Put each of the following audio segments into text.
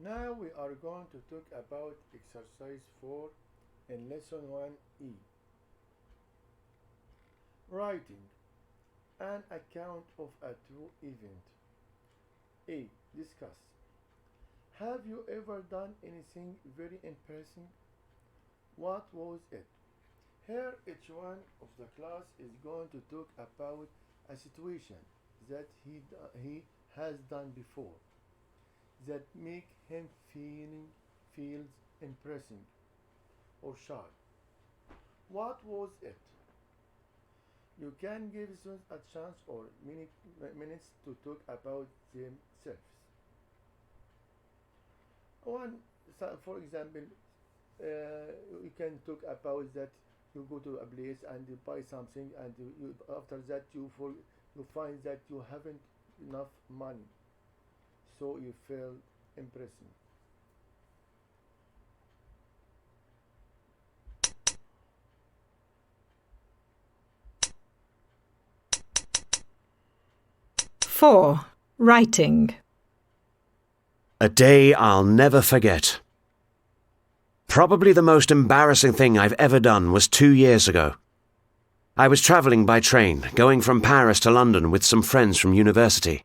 Now we are going to talk about exercise 4 in lesson 1E. Writing an account of a true event. A. Discuss. Have you ever done anything very embarrassing? What was it? Here each one of the class is going to talk about a situation that he has done before that make him feels embarrassing or shy. What was it? You can give students a chance or minutes to talk about themselves. One, for example, you can talk about that you go to a place and you buy something and after that you find that you haven't enough money, so you feel embarrassing. 4. Writing. A day I'll never forget. Probably the most embarrassing thing I've ever done was 2 years ago. I was travelling by train, going from Paris to London with some friends from university.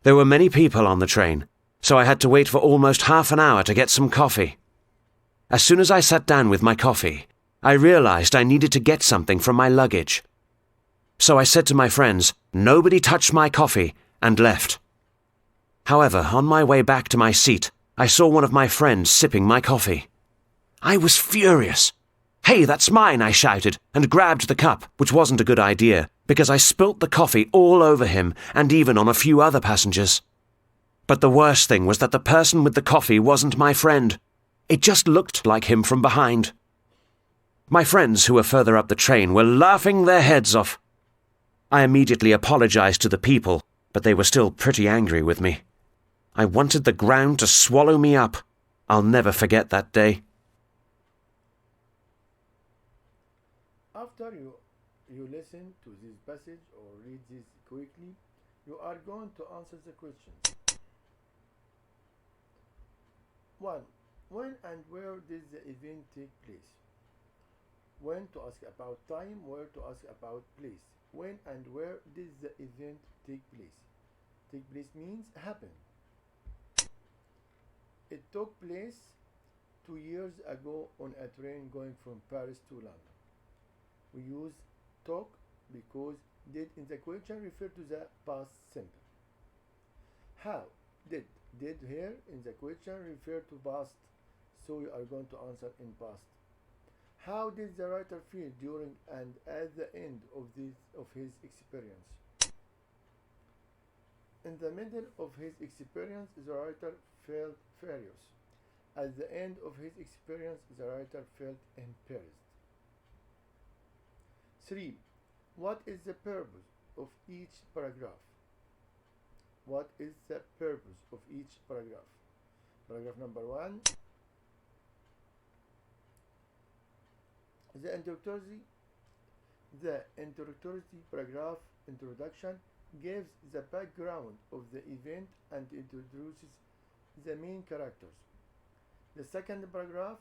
There were many people on the train, so I had to wait for almost half an hour to get some coffee. As soon as I sat down with my coffee, I realised I needed to get something from my luggage. So I said to my friends, "Nobody touch my coffee," and left. However, on my way back to my seat, I saw one of my friends sipping my coffee. I was furious. "Hey, that's mine," I shouted, and grabbed the cup, which wasn't a good idea, because I spilt the coffee all over him and even on a few other passengers. But the worst thing was that the person with the coffee wasn't my friend. It just looked like him from behind. My friends who were further up the train were laughing their heads off. I immediately apologized to the people, but they were still pretty angry with me. I wanted the ground to swallow me up. I'll never forget that day. After you listen to this passage or read this quickly, you are going to answer the questions. 1. When and where did the event take place? When to ask about time, where to ask about place. When and where did the event take place? Take place means happen. It took place 2 years ago on a train going from Paris to London. We use took because did in the question refer to the past simple. How? Did here in the question refer to past, so you are going to answer in past. How did the writer feel during and at the end of his experience? In the middle of his experience, the writer felt furious. At the end of his experience, the writer felt embarrassed. 3. What is the purpose of each paragraph? What is the purpose of each paragraph? Paragraph number 1. The introductory paragraph introduction gives the background of the event and introduces the main characters. The second paragraph,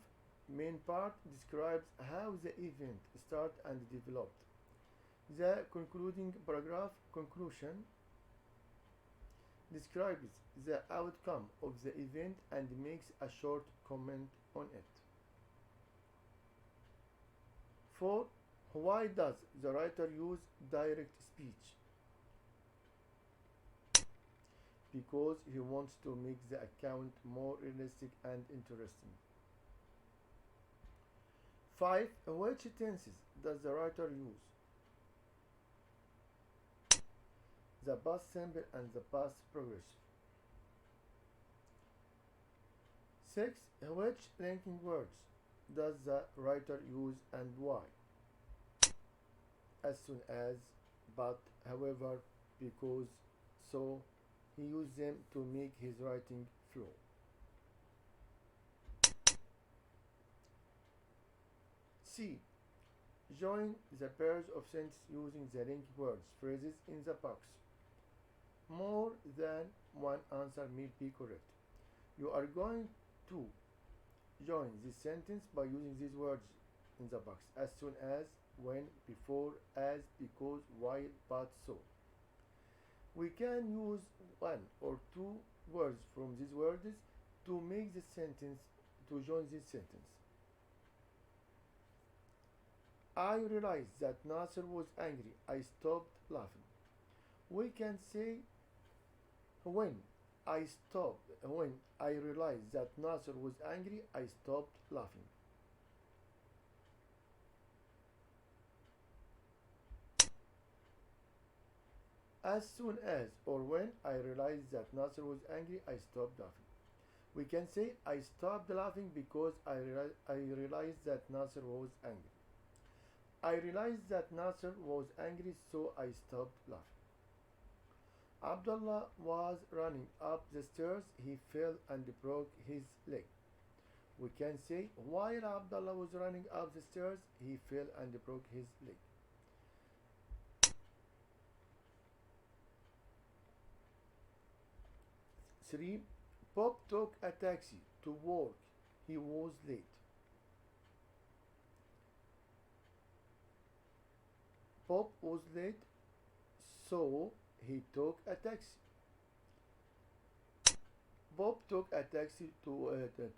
main part, describes how the event started and developed. The concluding paragraph, conclusion, describes the outcome of the event and makes a short comment on it. 4. Why does the writer use direct speech? Because he wants to make the account more realistic and interesting. 5. Which tenses does the writer use? The past simple and the past progressive. 6. Which linking words does the writer use and why? As soon as, but, however, because, so, he used them to make his writing flow. C. Join the pairs of sentences using the linked words, phrases in the box. More than one answer may be correct. You are going to join this sentence by using these words in the box: as soon as, when, before, as, because, while, but, so. We can use one or two words from these words to make this sentence, to join this sentence. I realized that Nasser was angry. I stopped laughing. We can say when when I realized that Nasser was angry, I stopped laughing. As soon as or when I realized that Nasser was angry, I stopped laughing. We can say I stopped laughing because I realized that Nasser was angry. I realized that Nasser was angry, so I stopped laughing. Abdullah was running up the stairs. He fell and broke his leg. We can say while Abdullah was running up the stairs, he fell and broke his leg. 3. Bob took a taxi to work. He was late. Bob was late, so he took a taxi. Bob took a taxi to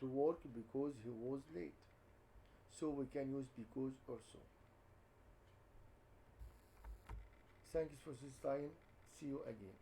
work because he was late. So we can use because or so. Thanks for this time. See you again.